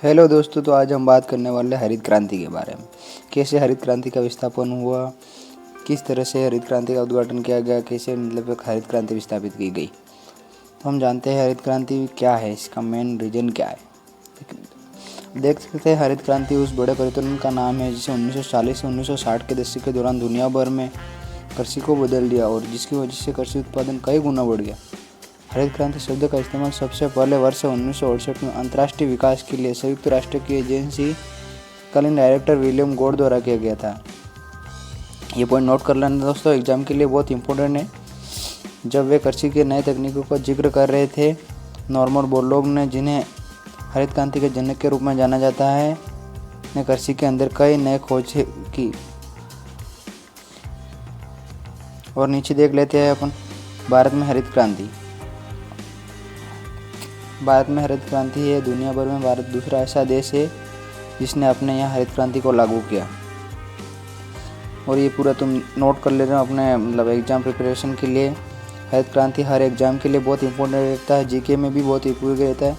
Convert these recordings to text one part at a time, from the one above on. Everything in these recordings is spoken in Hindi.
हेलो दोस्तों, तो आज हम बात करने वाले हरित क्रांति के बारे में। कैसे हरित क्रांति का विस्थापन हुआ, किस तरह से हरित क्रांति का उद्घाटन किया गया, कैसे एक हरित क्रांति विस्थापित की गई। तो हम जानते हैं हरित क्रांति क्या है, इसका मेन रीजन क्या है। देख सकते हैं हरित क्रांति उस बड़े परिवर्तन का नाम है जिसे 1940 से 1960 के दशक के दौरान दुनिया भर में कृषि को बदल दिया और जिसकी वजह से कृषि उत्पादन कई गुना बढ़ गया। हरित क्रांति शब्द का इस्तेमाल सबसे पहले वर्ष 1968 में अंतर्राष्ट्रीय विकास के लिए संयुक्त राष्ट्र की एजेंसी कालीन डायरेक्टर विलियम गोड द्वारा किया गया था। ये पॉइंट नोट कर लेना दोस्तों, एग्जाम के लिए बहुत इंपॉर्टेंट है। जब वे कृषि के नए तकनीकों का जिक्र कर रहे थे, नॉर्मन बोरलॉग ने, जिन्हें हरित क्रांति के जनक के रूप में जाना जाता है, ने कृषि के अंदर कई नए खोज की। और नीचे देख लेते हैं अपन भारत में हरित क्रांति। भारत में हरित क्रांति है, दुनिया भर में भारत दूसरा ऐसा देश है जिसने अपने यहाँ हरित क्रांति को लागू किया। और ये पूरा तुम नोट कर ले रहे हो अपने एग्जाम प्रिपरेशन के लिए। हरित क्रांति हर एग्जाम के लिए बहुत इंपॉर्टेंट रहता है, जीके में भी बहुत उपयोगी रहता है।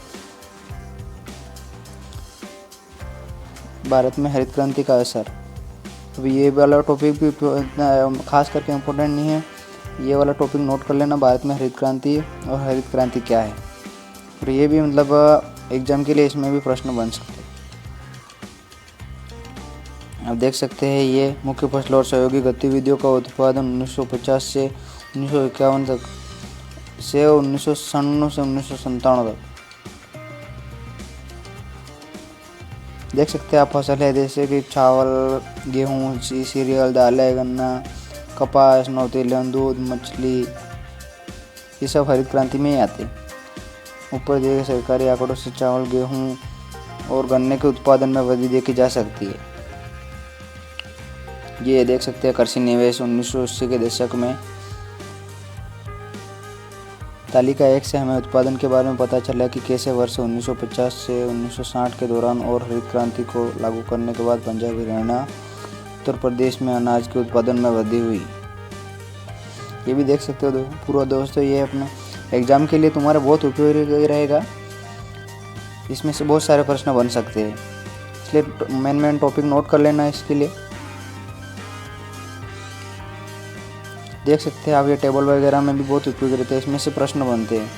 भारत में हरित क्रांति का असर, अब ये वाला टॉपिक भी खास करके इम्पोर्टेंट नहीं है, ये वाला टॉपिक नोट कर लेना, भारत में हरित क्रांति और हरित क्रांति क्या है। और ये भी एग्जाम के लिए इसमें भी प्रश्न बन सकते हैं। अब देख सकते हैं ये मुख्य फसलों और सहयोगी गतिविधियों का उत्पादन 1950 से 1951 तक से 1996 से 1997 तक। देख सकते हैं आप फसल है जैसे कि चावल, गेहूँ, सीरियल, दालें, गन्ना, कपास, नौतेलन, दूध, मछली, ये सब हरित क्रांति में ही आते हैं। ऊपर दिए गए सरकारी आंकड़ों से चावल, गेहूं और गन्ने के उत्पादन में वृद्धि देखी जा सकती है। ये देख सकते हैं कृषि निवेश 1980 के दशक में। तालिका 1 से हमें उत्पादन के बारे में पता चला कि कैसे वर्ष 1950 से 1960 के दौरान और हरित क्रांति को लागू करने के बाद पंजाब, हरियाणा, उत्तर प्रदेश में अनाज के उत्पादन में वृद्धि हुई। ये भी देख सकते हो पूरा दोस्तों, ये अपने एग्जाम के लिए तुम्हारा बहुत उपयोगी रहेगा। इसमें से बहुत सारे प्रश्न बन सकते हैं, इसलिए मेन टॉपिक नोट कर लेना। इसके लिए देख सकते हैं आप, ये टेबल वगैरह में भी बहुत उपयोगी रहते हैं, इसमें से प्रश्न बनते हैं।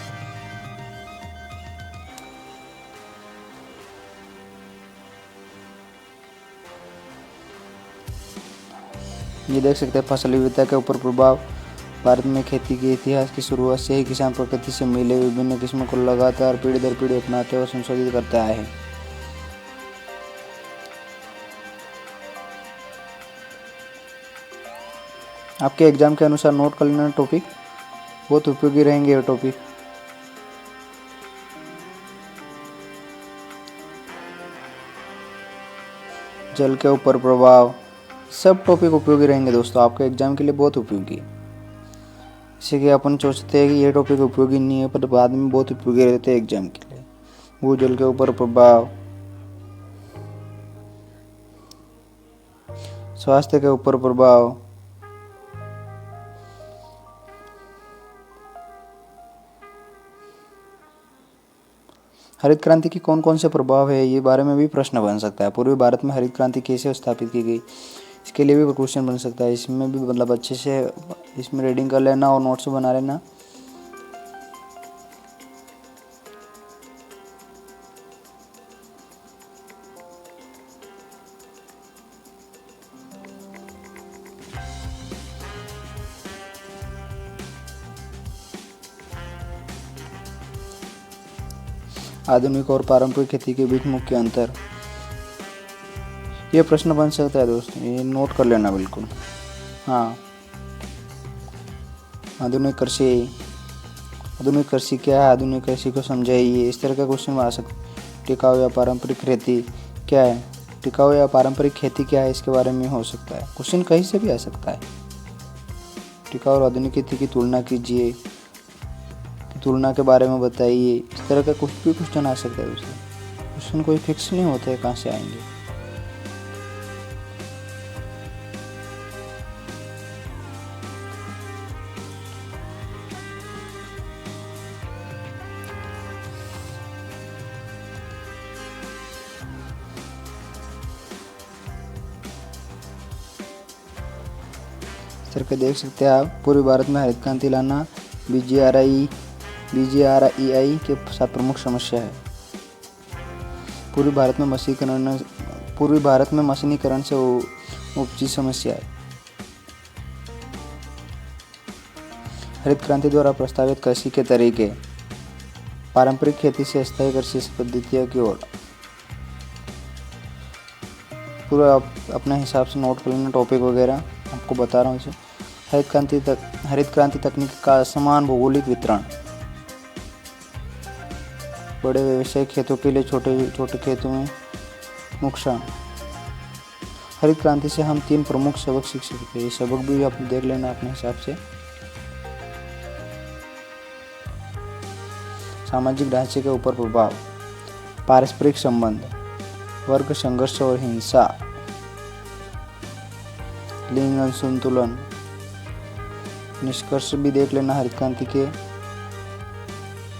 ये देख सकते हैं फसल विविधता के ऊपर प्रभाव। भारत में खेती के इतिहास की शुरुआत से ही किसान प्रकृति से मिले विभिन्न किस्मों को लगातार पीढ़ी दर पीढ़ी अपनाते और संशोधित करता है। आपके एग्जाम के अनुसार नोट कर लेना टॉपिक, बहुत उपयोगी रहेंगे ये टॉपिक। जल के ऊपर प्रभाव, सब टॉपिक उपयोगी रहेंगे दोस्तों, आपके एग्जाम के लिए बहुत उपयोगी। जैसे कि अपन सोचते हैं कि ये टॉपिक उपयोगी नहीं है, पर बाद में बहुत उपयोगी रहते हैं एग्जाम के लिए। भूजल के ऊपर प्रभाव, स्वास्थ्य के ऊपर प्रभाव, हरित क्रांति की कौन कौन से प्रभाव है, ये बारे में भी प्रश्न बन सकता है। पूर्वी भारत में हरित क्रांति कैसे स्थापित की गई, इसके लिए भी क्वेश्चन बन सकता है। इसमें भी अच्छे से इसमें रीडिंग कर लेना और नोट्स बना लेना। आधुनिक और पारंपरिक खेती के बीच मुख्य अंतर, ये प्रश्न बन सकता है दोस्तों, ये नोट कर लेना बिल्कुल। हाँ, आधुनिक कृषि क्या है, आधुनिक कृषि को समझाइए, इस तरह का क्वेश्चन आ सकता है। टिकाऊ या पारंपरिक खेती क्या है, टिकाऊ या पारंपरिक खेती क्या है, इसके बारे में हो सकता है क्वेश्चन, कहीं से भी आ सकता है। टिकाऊ और आधुनिक खेती की तुलना कीजिए, तुलना के बारे में बताइए, इस तरह का कुछ भी क्वेश्चन आ सकता है दोस्तों। क्वेश्चन कोई फिक्स नहीं होता है कहाँ से आएंगे। चल के देख सकते हैं आप। पूर्वी भारत में हरित क्रांति लाना BGRAI के साथ प्रमुख समस्या है। पूर्वी भारत में मशीनीकरण से उपजी समस्या है। हरित क्रांति द्वारा प्रस्तावित कृषि के तरीके, पारंपरिक खेती से अस्थायी कृषि पद्धतियों की ओर। पूरा आप अपने हिसाब से नोट कर लेना, टॉपिक वगैरह आपको बता रहा हूँ इसे। हरित क्रांति तकनीक का असमान भौगोलिक वितरण, बड़े व्यावसायिक खेतों के लिए छोटे छोटे खेतों में नुकसान। हरित क्रांति से हम 3 प्रमुख सबक सीख सकते हैं। ये सबक भी आप देख लेना अपने हिसाब से। सामाजिक ढांचे के ऊपर प्रभाव, पारस्परिक संबंध, वर्ग संघर्ष और हिंसा, लिंग असंतुलन। निष्कर्ष भी देख लेना हरित क्रांति के।